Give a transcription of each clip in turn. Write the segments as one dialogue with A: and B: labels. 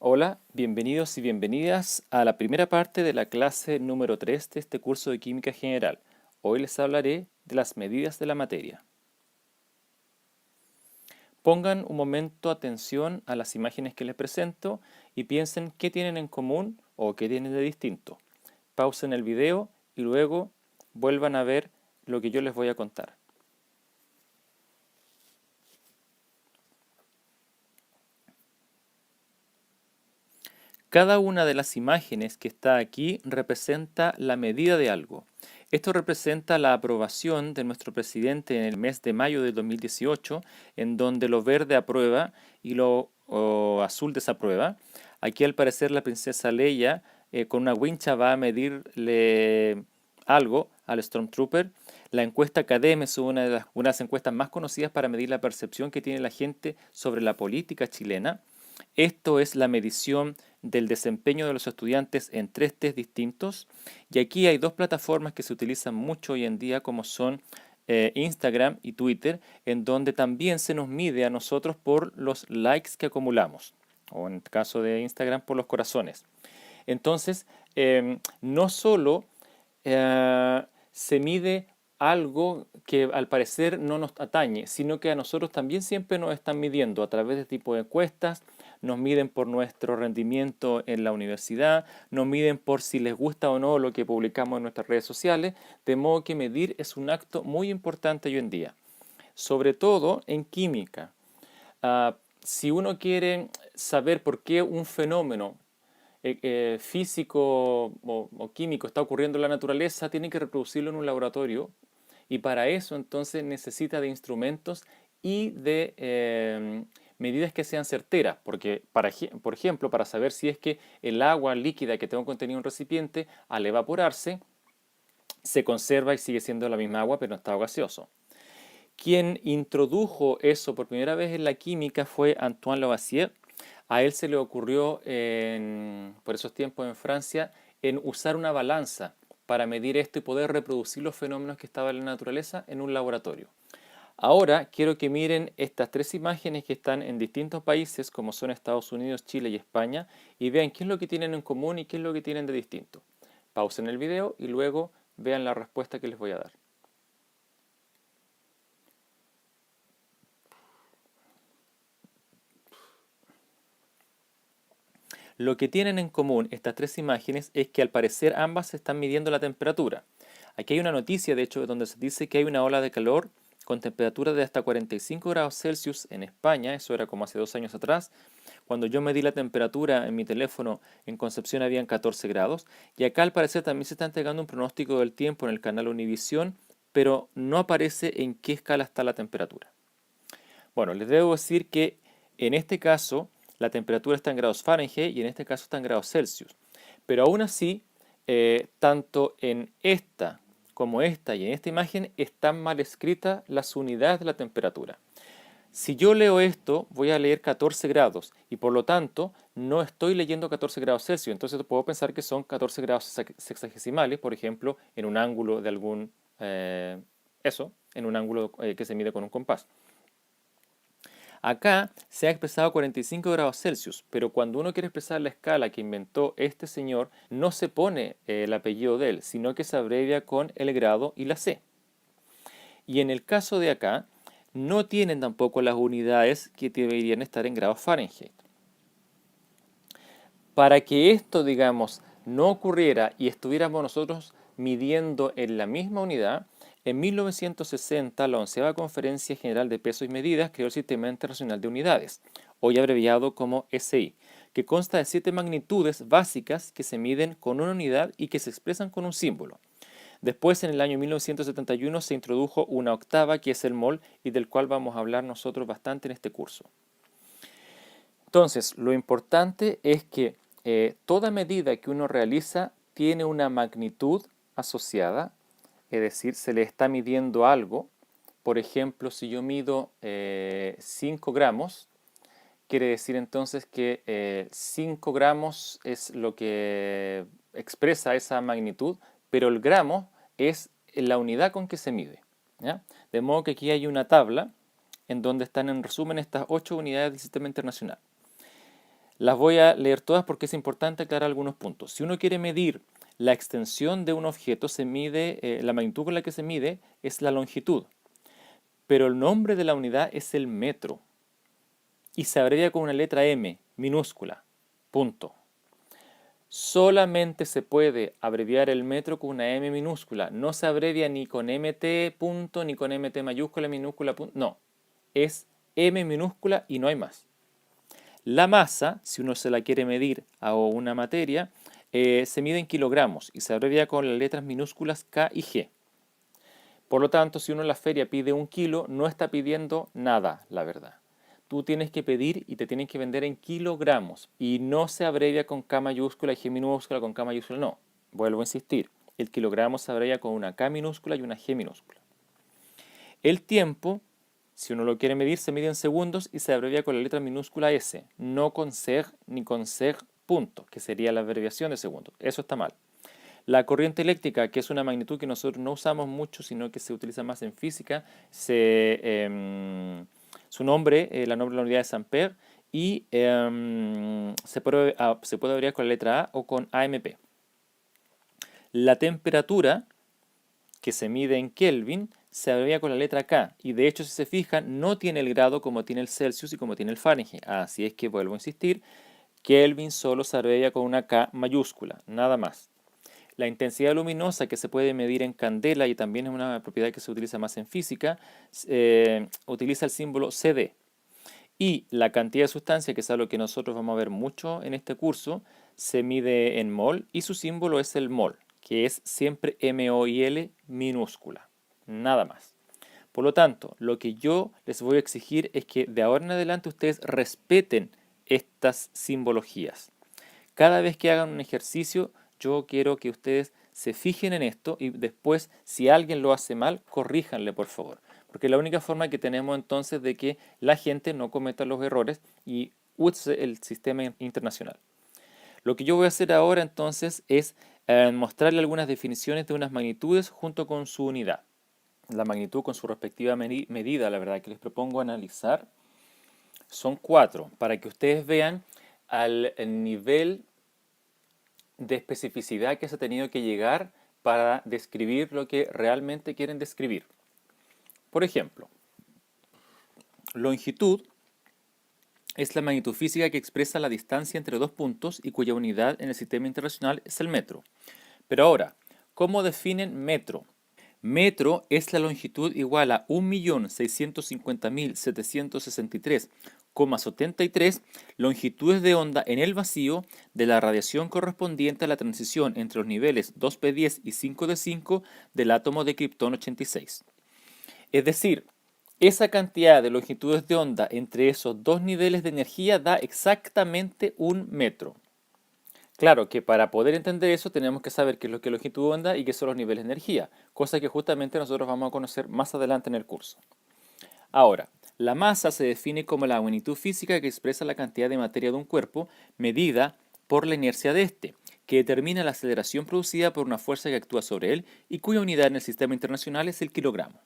A: Hola, bienvenidos y bienvenidas a la primera parte de la clase número 3 de este curso de Química General. Hoy les hablaré de las medidas de la materia. Pongan un momento atención a las imágenes que les presento y piensen qué tienen en común o qué tienen de distinto. Pausen el video y luego vuelvan a ver lo que yo les voy a contar. Cada una de las imágenes que está aquí representa la medida de algo. Esto representa la aprobación de nuestro presidente en el mes de mayo de 2018, en donde lo verde aprueba y lo azul desaprueba. Aquí al parecer la princesa Leia con una wincha va a medirle algo al Stormtrooper. La encuesta Academ es una de las encuestas más conocidas para medir la percepción que tiene la gente sobre la política chilena. Esto es la medición del desempeño de los estudiantes en 3 test distintos y aquí hay dos plataformas que se utilizan mucho hoy en día como son Instagram y Twitter, en donde también se nos mide a nosotros por los likes que acumulamos, o en el caso de Instagram por los corazones. Entonces, no solo se mide algo que al parecer no nos atañe, sino que a nosotros también siempre nos están midiendo a través de tipo de encuestas, nos miden por nuestro rendimiento en la universidad, nos miden por si les gusta o no lo que publicamos en nuestras redes sociales, de modo que medir es un acto muy importante hoy en día, sobre todo en química. Si uno quiere saber por qué un fenómeno físico o químico está ocurriendo en la naturaleza, tiene que reproducirlo en un laboratorio y para eso entonces necesita de instrumentos y de medidas que sean certeras, porque por ejemplo, para saber si es que el agua líquida que tengo contenido en un recipiente, al evaporarse, se conserva y sigue siendo la misma agua, pero en estado gaseoso. Quien introdujo eso por primera vez en la química fue Antoine Lavoisier. A él se le ocurrió por esos tiempos en Francia en usar una balanza para medir esto y poder reproducir los fenómenos que estaban en la naturaleza en un laboratorio. Ahora quiero que miren estas 3 imágenes que están en distintos países como son Estados Unidos, Chile y España y vean qué es lo que tienen en común y qué es lo que tienen de distinto. Pausen el video y luego vean la respuesta que les voy a dar. Lo que tienen en común estas 3 imágenes es que al parecer ambas están midiendo la temperatura. Aquí hay una noticia, de hecho, donde se dice que hay una ola de calor con temperaturas de hasta 45 grados Celsius en España, eso era como hace 2 años atrás. Cuando yo medí la temperatura en mi teléfono en Concepción habían 14 grados, y acá al parecer también se está entregando un pronóstico del tiempo en el canal Univisión, pero no aparece en qué escala está la temperatura. Bueno, les debo decir que en este caso la temperatura está en grados Fahrenheit y en este caso está en grados Celsius. Pero aún así, tanto en esta como esta y en esta imagen están mal escritas las unidades de la temperatura. Si yo leo esto, voy a leer 14 grados y por lo tanto no estoy leyendo 14 grados Celsius. Entonces puedo pensar que son 14 grados sexagesimales, por ejemplo, en un ángulo de algún, en un ángulo que se mide con un compás. Acá se ha expresado 45 grados Celsius, pero cuando uno quiere expresar la escala que inventó este señor, no se pone el apellido de él, sino que se abrevia con el grado y la C. Y en el caso de acá, no tienen tampoco las unidades que deberían estar en grados Fahrenheit. Para que esto, digamos, no ocurriera y estuviéramos nosotros midiendo en la misma unidad, en 1960 la 11ª Conferencia General de Pesos y Medidas creó el Sistema Internacional de Unidades, hoy abreviado como SI, que consta de 7 magnitudes básicas que se miden con una unidad y que se expresan con un símbolo. Después, en el año 1971, se introdujo una octava que es el mol y del cual vamos a hablar nosotros bastante en este curso. Entonces, lo importante es que toda medida que uno realiza tiene una magnitud asociada, es decir, se le está midiendo algo. Por ejemplo, si yo mido 5 gramos, quiere decir entonces que 5 gramos es lo que expresa esa magnitud, pero el gramo es la unidad con que se mide, ¿ya? De modo que aquí hay una tabla en donde están en resumen estas 8 unidades del sistema internacional. Las voy a leer todas porque es importante aclarar algunos puntos. Si uno quiere medir la extensión de un objeto, se mide, la magnitud con la que se mide es la longitud, pero el nombre de la unidad es el metro y se abrevia con una letra M minúscula, punto. Solamente se puede abreviar el metro con una M minúscula, no se abrevia ni con MT punto, ni con MT mayúscula, minúscula, punto, no, es M minúscula y no hay más. La masa, si uno se la quiere medir a una materia, se mide en kilogramos y se abrevia con las letras minúsculas K y G. Por lo tanto, si uno en la feria pide 1 kilo, no está pidiendo nada, la verdad. Tú tienes que pedir y te tienen que vender en kilogramos y no se abrevia con K mayúscula y G minúscula, con K mayúscula, no. Vuelvo a insistir, el kilogramo se abrevia con una K minúscula y una G minúscula. El tiempo, si uno lo quiere medir, se mide en segundos y se abrevia con la letra minúscula S, no con seg ni con seg punto, que sería la abreviación de segundos. Eso está mal. La corriente eléctrica, que es una magnitud que nosotros no usamos mucho, sino que se utiliza más en física, su nombre, el nombre de la unidad es ampere, y se puede abreviar con la letra A o con AMP. La temperatura, que se mide en Kelvin, se abrevia con la letra K, y de hecho, si se fijan, no tiene el grado como tiene el Celsius y como tiene el Fahrenheit. Así es que, vuelvo a insistir, Kelvin solo se abrevia con una K mayúscula, nada más. La intensidad luminosa, que se puede medir en candela y también es una propiedad que se utiliza más en física, utiliza el símbolo CD. Y la cantidad de sustancia, que es algo que nosotros vamos a ver mucho en este curso, se mide en mol y su símbolo es el mol, que es siempre MOL minúscula, nada más. Por lo tanto, lo que yo les voy a exigir es que de ahora en adelante ustedes respeten estas simbologías. Cada vez que hagan un ejercicio, yo quiero que ustedes se fijen en esto y después, si alguien lo hace mal, corríjanle, por favor. Porque es la única forma que tenemos entonces de que la gente no cometa los errores y use el sistema internacional. Lo que yo voy a hacer ahora entonces es mostrarle algunas definiciones de unas magnitudes junto con su unidad. La magnitud con su respectiva medida, la verdad que les propongo analizar, son 4, para que ustedes vean al nivel de especificidad que se ha tenido que llegar para describir lo que realmente quieren describir. Por ejemplo, longitud es la magnitud física que expresa la distancia entre dos puntos y cuya unidad en el sistema internacional es el metro. Pero ahora, ¿cómo definen metro? Metro es la longitud igual a 1.650.763,73 longitudes de onda en el vacío de la radiación correspondiente a la transición entre los niveles 2p10 y 5d5 del átomo de Krypton 86. Es decir, esa cantidad de longitudes de onda entre esos dos niveles de energía da exactamente 1 metro. Claro que para poder entender eso tenemos que saber qué es lo que es longitud de onda y qué son los niveles de energía, cosa que justamente nosotros vamos a conocer más adelante en el curso. Ahora, la masa se define como la magnitud física que expresa la cantidad de materia de un cuerpo medida por la inercia de este, que determina la aceleración producida por una fuerza que actúa sobre él y cuya unidad en el sistema internacional es el kilogramo.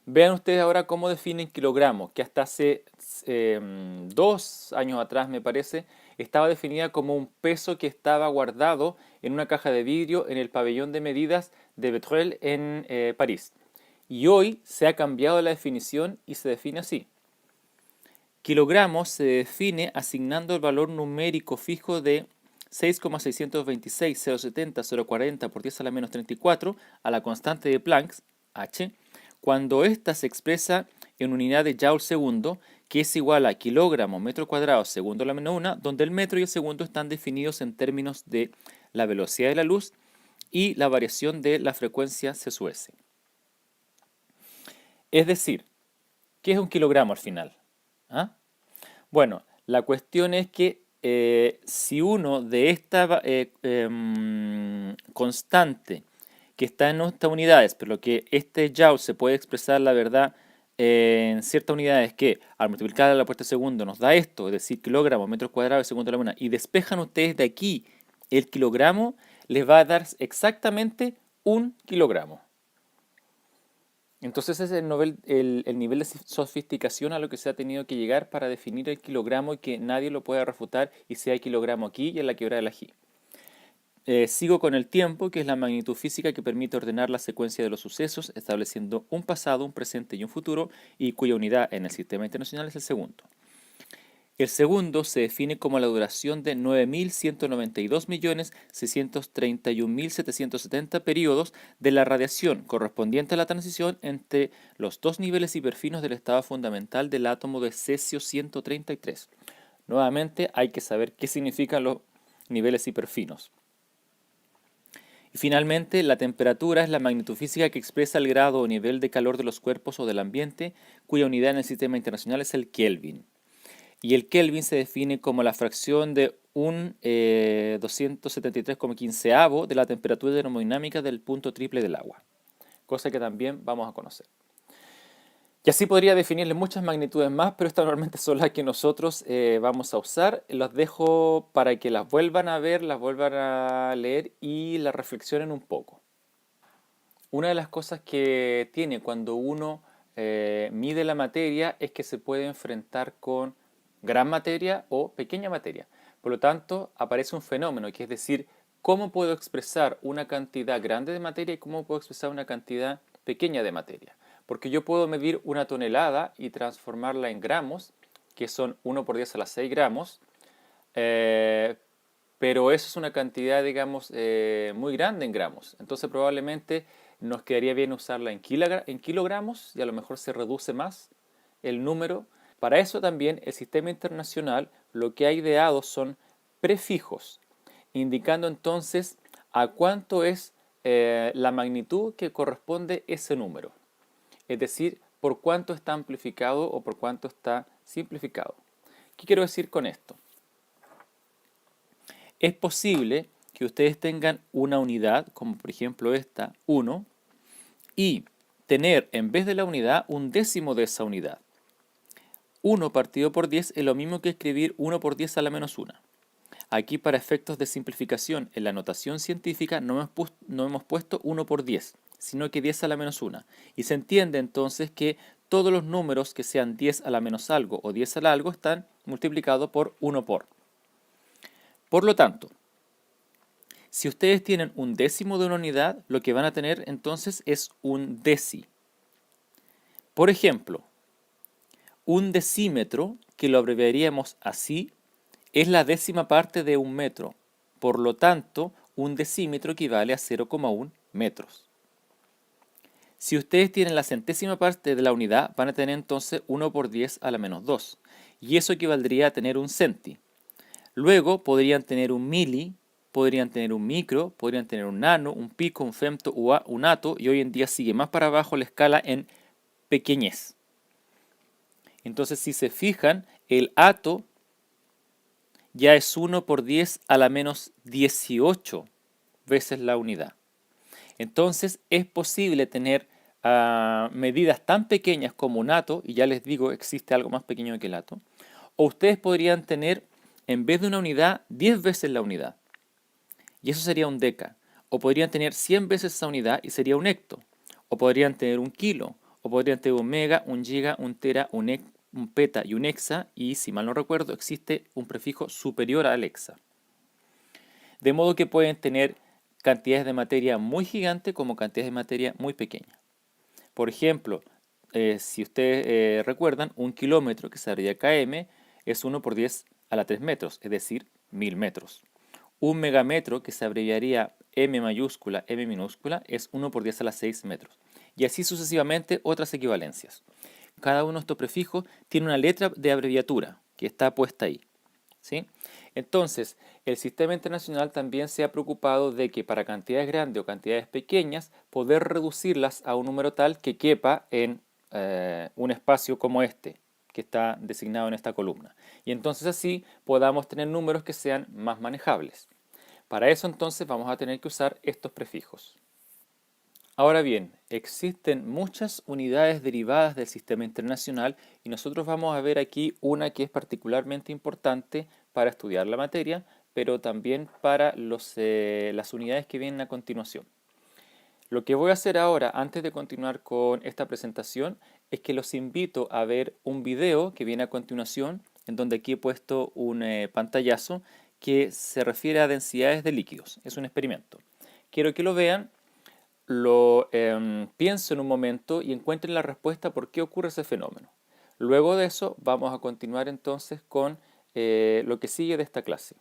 A: Vean ustedes ahora cómo definen kilogramo, que hasta hace 2 años atrás, me parece, estaba definida como un peso que estaba guardado en una caja de vidrio en el pabellón de medidas de Betrel en París. Y hoy se ha cambiado la definición y se define así. Kilogramo se define asignando el valor numérico fijo de 6,626.070.040 por 10 a la menos 34 a la constante de Planck, H, cuando ésta se expresa en unidad de Joule segundo, que es igual a kilogramo metro cuadrado segundo a la menos 1, donde el metro y el segundo están definidos en términos de la velocidad de la luz y la variación de la frecuencia C sub S. Es decir, ¿qué es un kilogramo al final? ¿Ah? Bueno, la cuestión es que si uno de esta constante que está en estas unidades, pero que este Joule se puede expresar, la verdad, en ciertas unidades que al multiplicar la puesta de segundo nos da esto, es decir, kilogramos, metros cuadrados, segundo a la una, y despejan ustedes de aquí el kilogramo, les va a dar exactamente 1 kilogramo. Entonces ese es el nivel de sofisticación a lo que se ha tenido que llegar para definir el kilogramo y que nadie lo pueda refutar y si hay kilogramo aquí y en la quebrada del ají. Sigo con el tiempo, que es la magnitud física que permite ordenar la secuencia de los sucesos, estableciendo un pasado, un presente y un futuro, y cuya unidad en el sistema internacional es el segundo. El segundo se define como la duración de 9.192.631.770 periodos de la radiación correspondiente a la transición entre los dos niveles hiperfinos del estado fundamental del átomo de cesio 133. Nuevamente hay que saber qué significan los niveles hiperfinos. Y finalmente, la temperatura es la magnitud física que expresa el grado o nivel de calor de los cuerpos o del ambiente, cuya unidad en el sistema internacional es el Kelvin. Y el Kelvin se define como la fracción de un 273,15avo de la temperatura termodinámica del punto triple del agua, cosa que también vamos a conocer. Y así podría definirle muchas magnitudes más, pero estas normalmente son las que nosotros vamos a usar. Los dejo para que las vuelvan a ver, las vuelvan a leer y las reflexionen un poco. Una de las cosas que tiene cuando uno mide la materia es que se puede enfrentar con gran materia o pequeña materia. Por lo tanto, aparece un fenómeno, que es decir, cómo puedo expresar una cantidad grande de materia y cómo puedo expresar una cantidad pequeña de materia. Porque yo puedo medir una tonelada y transformarla en gramos, que son 1 por 10 a la 6 gramos, pero eso es una cantidad, digamos, muy grande en gramos. Entonces probablemente nos quedaría bien usarla en kilogramos y a lo mejor se reduce más el número. Para eso también el sistema internacional lo que ha ideado son prefijos, indicando entonces a cuánto es la magnitud que corresponde ese número. Es decir, por cuánto está amplificado o por cuánto está simplificado. ¿Qué quiero decir con esto? Es posible que ustedes tengan una unidad, como por ejemplo esta, 1, y tener en vez de la unidad un décimo de esa unidad. 1 partido por 10 es lo mismo que escribir 1 por 10 a la menos 1. Aquí para efectos de simplificación en la notación científica no hemos puesto 1 por 10, sino que 10 a la menos 1. Y se entiende entonces que todos los números que sean 10 a la menos algo o 10 a la algo están multiplicados por 1 por. Por lo tanto, si ustedes tienen un décimo de una unidad, lo que van a tener entonces es un deci. Por ejemplo, un decímetro, que lo abreviaríamos así, es la décima parte de un metro. Por lo tanto, un decímetro equivale a 0,1 metros. Si ustedes tienen la centésima parte de la unidad, van a tener entonces 1 por 10 a la menos 2. Y eso equivaldría a tener un centi. Luego podrían tener un mili, podrían tener un micro, podrían tener un nano, un pico, un femto, un ato, y hoy en día sigue más para abajo la escala en pequeñez. Entonces, si se fijan, el ato ya es 1 por 10 a la menos 18 veces la unidad. Entonces, es posible tener medidas tan pequeñas como un ato, y ya les digo, existe algo más pequeño que el ato, o ustedes podrían tener, en vez de una unidad, 10 veces la unidad. Y eso sería un deca. O podrían tener 100 veces esa unidad y sería un hecto. O podrían tener un kilo. O podrían tener un mega, un giga, un tera, un peta y un hexa. Y si mal no recuerdo, existe un prefijo superior al hexa. De modo que pueden tener cantidades de materia muy gigantes como cantidades de materia muy pequeñas. Por ejemplo, si ustedes recuerdan, un kilómetro, que se abreviaría km, es 1 por 10 a la 3 metros, es decir, 1000 metros. Un megametro, que se abreviaría M mayúscula, M minúscula, es 1 por 10 a la 6 metros. Y así sucesivamente otras equivalencias. Cada uno de estos prefijos tiene una letra de abreviatura que está puesta ahí, ¿sí? Entonces, el sistema internacional también se ha preocupado de que para cantidades grandes o cantidades pequeñas, poder reducirlas a un número tal que quepa en un espacio como este, que está designado en esta columna. Y entonces así podamos tener números que sean más manejables. Para eso entonces vamos a tener que usar estos prefijos. Ahora bien, existen muchas unidades derivadas del sistema internacional y nosotros vamos a ver aquí una que es particularmente importante para estudiar la materia, pero también para las unidades que vienen a continuación. Lo que voy a hacer ahora, antes de continuar con esta presentación, es que los invito a ver un video que viene a continuación, en donde aquí he puesto un pantallazo que se refiere a densidades de líquidos. Es un experimento. Quiero que lo vean, lo piensen un momento y encuentren la respuesta por qué ocurre ese fenómeno. Luego de eso vamos a continuar entonces con lo que sigue de esta clase.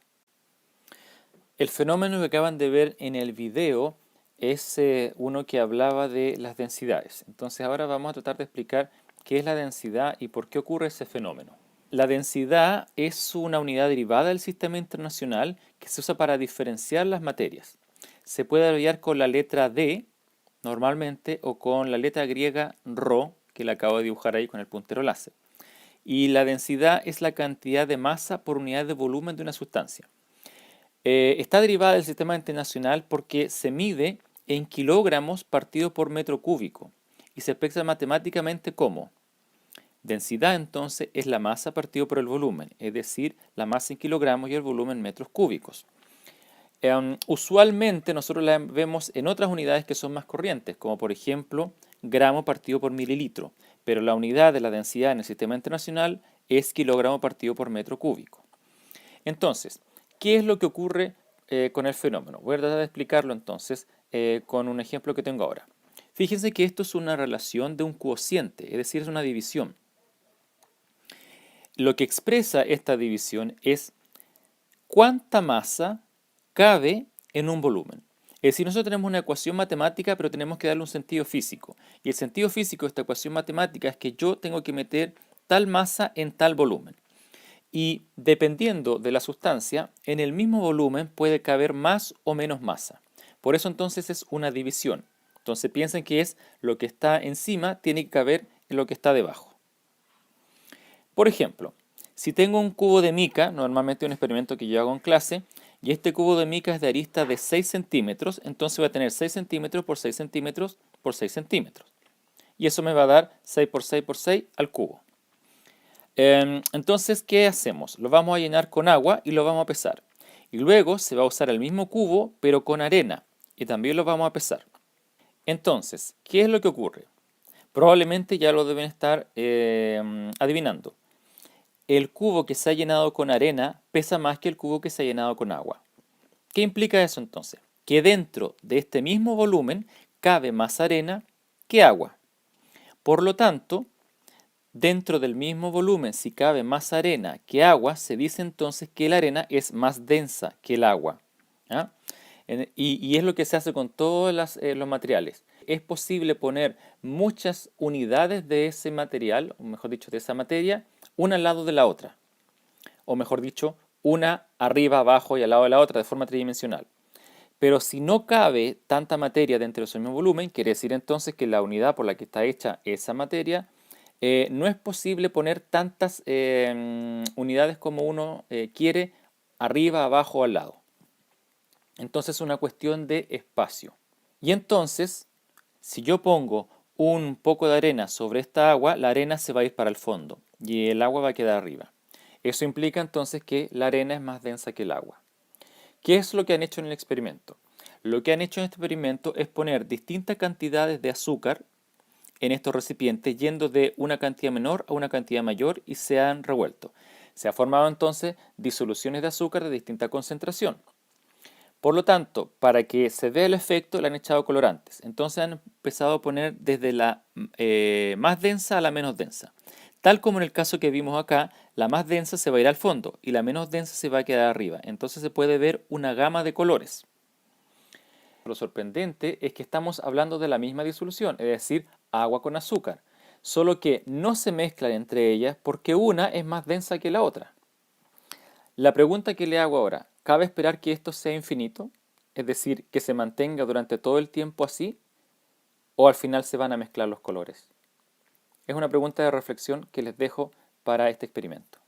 A: El fenómeno que acaban de ver en el video es uno que hablaba de las densidades. Entonces ahora vamos a tratar de explicar qué es la densidad y por qué ocurre ese fenómeno. La densidad es una unidad derivada del sistema internacional que se usa para diferenciar las materias. Se puede abreviar con la letra D normalmente o con la letra griega ρ, que la acabo de dibujar ahí con el puntero láser. Y la densidad es la cantidad de masa por unidad de volumen de una sustancia. Está derivada del sistema internacional porque se mide en kilogramos partido por metro cúbico y se expresa matemáticamente como densidad. Entonces es la masa partido por el volumen, es decir, la masa en kilogramos y el volumen en metros cúbicos. Usualmente nosotros la vemos en otras unidades que son más corrientes, como por ejemplo gramo partido por mililitro, pero la unidad de la densidad en el sistema internacional es kilogramo partido por metro cúbico. Entonces, ¿qué es lo que ocurre con el fenómeno? Voy a tratar de explicarlo entonces con un ejemplo que tengo ahora. Fíjense que esto es una relación de un cociente, es decir, es una división. Lo que expresa esta división es cuánta masa cabe en un volumen. Es decir, nosotros tenemos una ecuación matemática, pero tenemos que darle un sentido físico. Y el sentido físico de esta ecuación matemática es que yo tengo que meter tal masa en tal volumen. Y dependiendo de la sustancia, en el mismo volumen puede caber más o menos masa. Por eso entonces es una división. Entonces piensen que es lo que está encima tiene que caber en lo que está debajo. Por ejemplo, si tengo un cubo de mica, normalmente un experimento que yo hago en clase, y este cubo de mica es de arista de 6 centímetros, entonces voy a tener 6 centímetros por 6 centímetros por 6 centímetros. Y eso me va a dar 6 por 6 por 6 al cubo. Entonces, ¿qué hacemos? Lo vamos a llenar con agua y lo vamos a pesar. Y luego se va a usar el mismo cubo, pero con arena, y también lo vamos a pesar. Entonces, ¿qué es lo que ocurre? Probablemente ya lo deben estar adivinando. El cubo que se ha llenado con arena pesa más que el cubo que se ha llenado con agua. ¿Qué implica eso entonces? Que dentro de este mismo volumen cabe más arena que agua. Por lo tanto, dentro del mismo volumen, si cabe más arena que agua, se dice entonces que la arena es más densa que el agua. ¿Ah? Y es lo que se hace con todos los materiales. Es posible poner muchas unidades de ese material, o mejor dicho, de esa materia, una al lado de la otra. O mejor dicho, una arriba, abajo y al lado de la otra, de forma tridimensional. Pero si no cabe tanta materia dentro de ese mismo volumen, quiere decir entonces que la unidad por la que está hecha esa materia no es posible poner tantas unidades como uno quiere arriba, abajo o al lado. Entonces es una cuestión de espacio. Y entonces, si yo pongo un poco de arena sobre esta agua, la arena se va a ir para el fondo y el agua va a quedar arriba. Eso implica entonces que la arena es más densa que el agua. ¿Qué es lo que han hecho en el experimento? Lo que han hecho en este experimento es poner distintas cantidades de azúcar en estos recipientes yendo de una cantidad menor a una cantidad mayor y se han revuelto. Se han formado entonces disoluciones de azúcar de distinta concentración. Por lo tanto, para que se vea el efecto, le han echado colorantes. Entonces han empezado a poner desde la más densa a la menos densa. Tal como en el caso que vimos acá, la más densa se va a ir al fondo y la menos densa se va a quedar arriba. Entonces se puede ver una gama de colores. Lo sorprendente es que estamos hablando de la misma disolución, es decir, agua con azúcar, solo que no se mezclan entre ellas porque una es más densa que la otra. La pregunta que le hago ahora, ¿cabe esperar que esto sea infinito? Es decir, que se mantenga durante todo el tiempo así, ¿o al final se van a mezclar los colores? Es una pregunta de reflexión que les dejo para este experimento.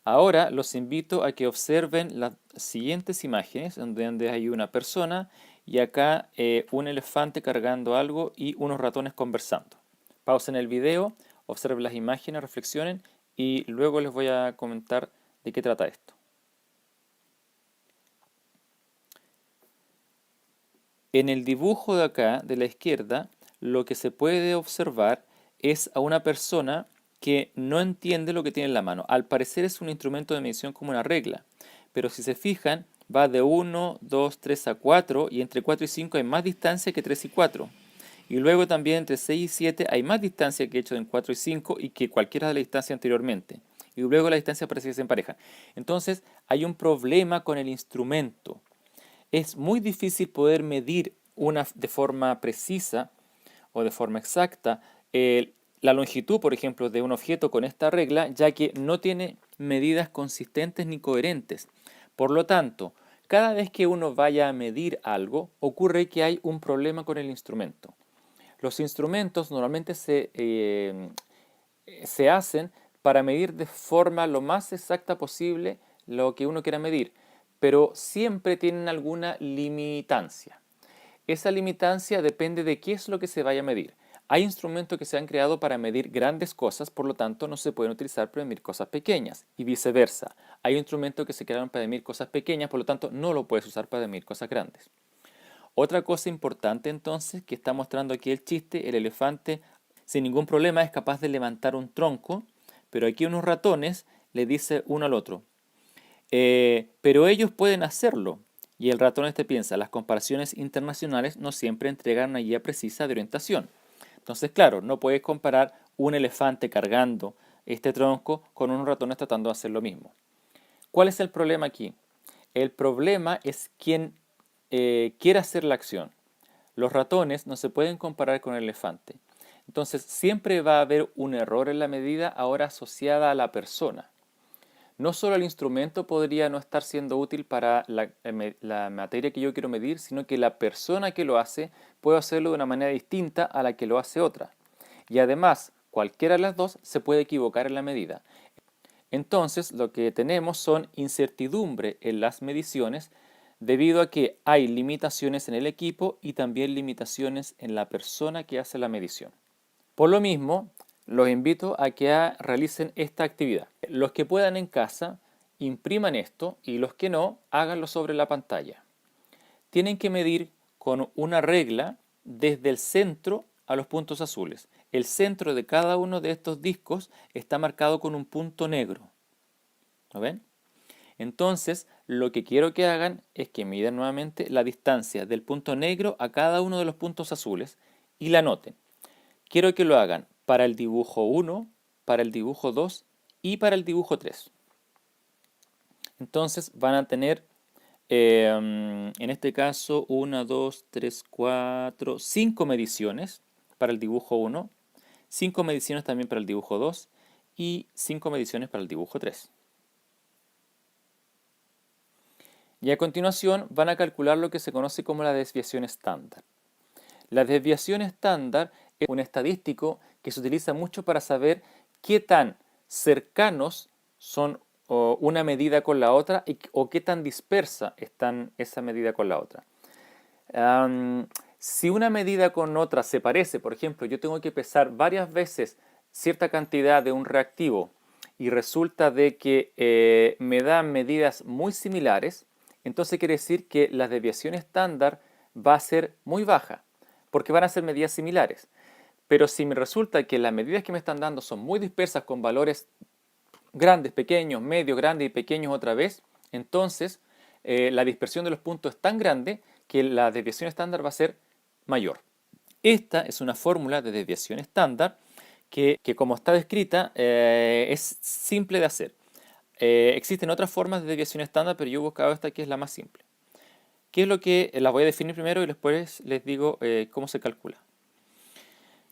A: Ahora los invito a que observen las siguientes imágenes, donde hay una persona y acá un elefante cargando algo y unos ratones conversando. Pausen el video, observen las imágenes, reflexionen y luego les voy a comentar de qué trata esto. En el dibujo de acá, de la izquierda, lo que se puede observar es a una persona que no entiende lo que tiene en la mano. Al parecer es un instrumento de medición como una regla, pero si se fijan, va de 1, 2, 3 a 4 y entre 4 y 5 hay más distancia que 3 y 4. Y luego también entre 6 y 7 hay más distancia que hecho en 4 y 5 y que cualquiera de la distancia anteriormente. Y luego la distancia parece que se empareja. Entonces hay un problema con el instrumento. Es muy difícil poder medir de forma precisa o de forma exacta la longitud, por ejemplo, de un objeto con esta regla, ya que no tiene medidas consistentes ni coherentes. Por lo tanto, cada vez que uno vaya a medir algo, ocurre que hay un problema con el instrumento. Los instrumentos normalmente se hacen para medir de forma lo más exacta posible lo que uno quiera medir, pero siempre tienen alguna limitancia. Esa limitancia depende de qué es lo que se vaya a medir. Hay instrumentos que se han creado para medir grandes cosas, por lo tanto no se pueden utilizar para medir cosas pequeñas, y viceversa. Hay instrumentos que se crearon para medir cosas pequeñas, por lo tanto no lo puedes usar para medir cosas grandes. Otra cosa importante entonces que está mostrando aquí el chiste, el elefante sin ningún problema es capaz de levantar un tronco, pero aquí unos ratones le dice uno al otro, pero ellos pueden hacerlo. Y el ratón piensa, las comparaciones internacionales no siempre entregan una guía precisa de orientación. Entonces, claro, no puedes comparar un elefante cargando este tronco con unos ratones tratando de hacer lo mismo. ¿Cuál es el problema aquí? El problema es quién quiere hacer la acción. Los ratones no se pueden comparar con el elefante. Entonces, siempre va a haber un error en la medida ahora asociada a la persona. No solo el instrumento podría no estar siendo útil para la materia que yo quiero medir, sino que la persona que lo hace puede hacerlo de una manera distinta a la que lo hace otra. Y además, cualquiera de las dos se puede equivocar en la medida. Entonces, lo que tenemos son incertidumbre en las mediciones debido a que hay limitaciones en el equipo y también limitaciones en la persona que hace la medición. Por lo mismo, los invito a que realicen esta actividad. Los que puedan en casa, impriman esto y los que no, háganlo sobre la pantalla. Tienen que medir con una regla desde el centro a los puntos azules. El centro de cada uno de estos discos está marcado con un punto negro. ¿Lo ven? Entonces, lo que quiero que hagan es que midan nuevamente la distancia del punto negro a cada uno de los puntos azules y la anoten. Quiero que lo hagan para el dibujo 1, para el dibujo 2 y para el dibujo 3. Entonces van a tener, en este caso, 1, 2, 3, 4, 5 mediciones para el dibujo 1, 5 mediciones también para el dibujo 2 y 5 mediciones para el dibujo 3. Y a continuación van a calcular lo que se conoce como la desviación estándar. La desviación estándar es un estadístico que se utiliza mucho para saber qué tan cercanos son una medida con la otra o qué tan dispersa están esa medida con la otra. Si una medida con otra se parece, por ejemplo, yo tengo que pesar varias veces cierta cantidad de un reactivo y resulta de que me dan medidas muy similares, entonces quiere decir que la desviación estándar va a ser muy baja, porque van a ser medidas similares. Pero si me resulta que las medidas que me están dando son muy dispersas con valores grandes, pequeños, medios, grandes y pequeños otra vez, entonces la dispersión de los puntos es tan grande que la desviación estándar va a ser mayor. Esta es una fórmula de desviación estándar que como está descrita es simple de hacer. Existen otras formas de desviación estándar, pero yo he buscado esta que es la más simple. ¿Qué es lo que la voy a definir primero y después les digo cómo se calcula?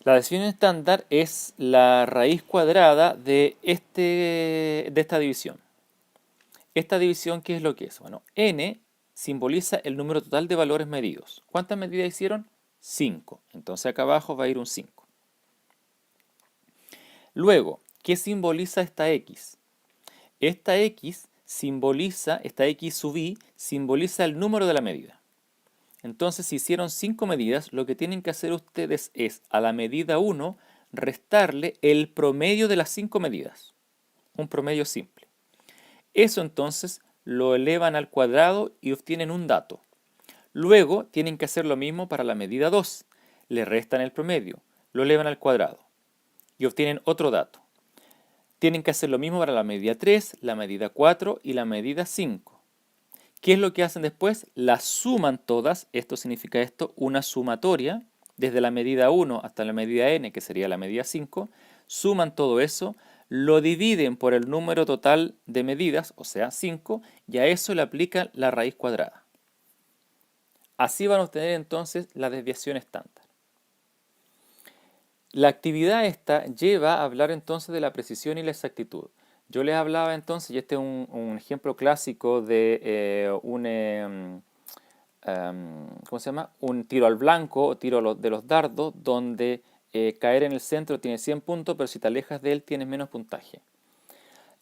A: La desviación estándar es la raíz cuadrada de esta división. ¿Esta división qué es lo que es? Bueno, n simboliza el número total de valores medidos. ¿Cuántas medidas hicieron? 5. Entonces acá abajo va a ir un 5. Luego, ¿qué simboliza esta x? Esta x sub i simboliza el número de la medida. Entonces, si hicieron 5 medidas, lo que tienen que hacer ustedes es a la medida 1 restarle el promedio de las 5 medidas. Un promedio simple. Eso entonces lo elevan al cuadrado y obtienen un dato. Luego tienen que hacer lo mismo para la medida 2. Le restan el promedio, lo elevan al cuadrado y obtienen otro dato. Tienen que hacer lo mismo para la medida 3, la medida 4 y la medida 5. ¿Qué es lo que hacen después? Las suman todas, esto significa esto, una sumatoria, desde la medida 1 hasta la medida n, que sería la medida 5, suman todo eso, lo dividen por el número total de medidas, o sea 5, y a eso le aplican la raíz cuadrada. Así van a obtener entonces la desviación estándar. La actividad esta lleva a hablar entonces de la precisión y la exactitud. Yo les hablaba entonces, y este es un ejemplo clásico de ¿cómo se llama? Un tiro al blanco o tiro de los dardos, donde caer en el centro tiene 100 puntos, pero si te alejas de él tienes menos puntaje.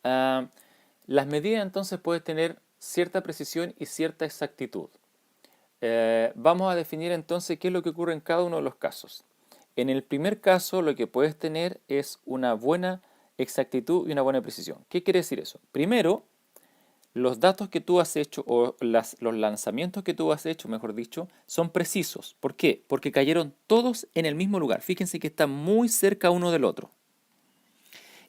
A: Las medidas entonces pueden tener cierta precisión y cierta exactitud. Vamos a definir entonces qué es lo que ocurre en cada uno de los casos. En el primer caso lo que puedes tener es una buena exactitud y una buena precisión. ¿Qué quiere decir eso? Primero, los datos que tú has hecho o los lanzamientos que tú has hecho, mejor dicho, son precisos. ¿Por qué? Porque cayeron todos en el mismo lugar. Fíjense que están muy cerca uno del otro.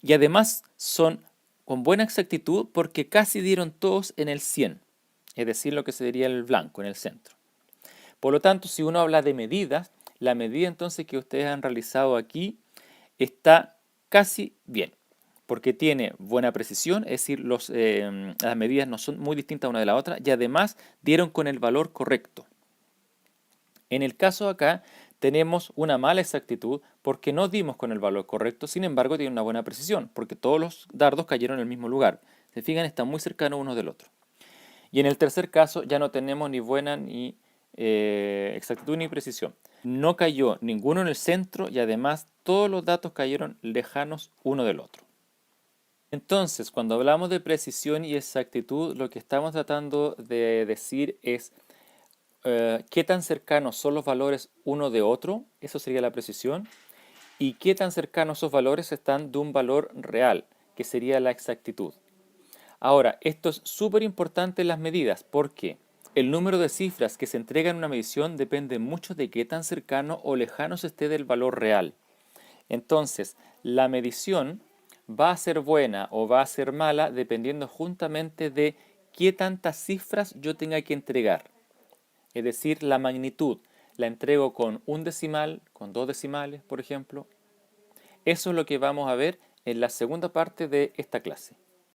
A: Y además son con buena exactitud porque casi dieron todos en el 100, es decir, lo que se diría el blanco en el centro. Por lo tanto, si uno habla de medidas, la medida entonces que ustedes han realizado aquí está casi bien, porque tiene buena precisión, es decir, las medidas no son muy distintas una de la otra y además dieron con el valor correcto. En el caso acá tenemos una mala exactitud porque no dimos con el valor correcto, sin embargo tiene una buena precisión, porque todos los dardos cayeron en el mismo lugar. Se fijan, están muy cercanos uno del otro. Y en el tercer caso ya no tenemos ni buena ni exactitud ni precisión. No cayó ninguno en el centro y además todos los datos cayeron lejanos uno del otro. Entonces, cuando hablamos de precisión y exactitud, lo que estamos tratando de decir es qué tan cercanos son los valores uno de otro, eso sería la precisión, y qué tan cercanos esos valores están de un valor real, que sería la exactitud. Ahora, esto es súper importante en las medidas, porque el número de cifras que se entrega en una medición depende mucho de qué tan cercano o lejano se esté del valor real. Entonces, la medición va a ser buena o va a ser mala dependiendo justamente de qué tantas cifras yo tenga que entregar. Es decir, la magnitud. La entrego con un decimal, con dos decimales, por ejemplo. Eso es lo que vamos a ver en la segunda parte de esta clase.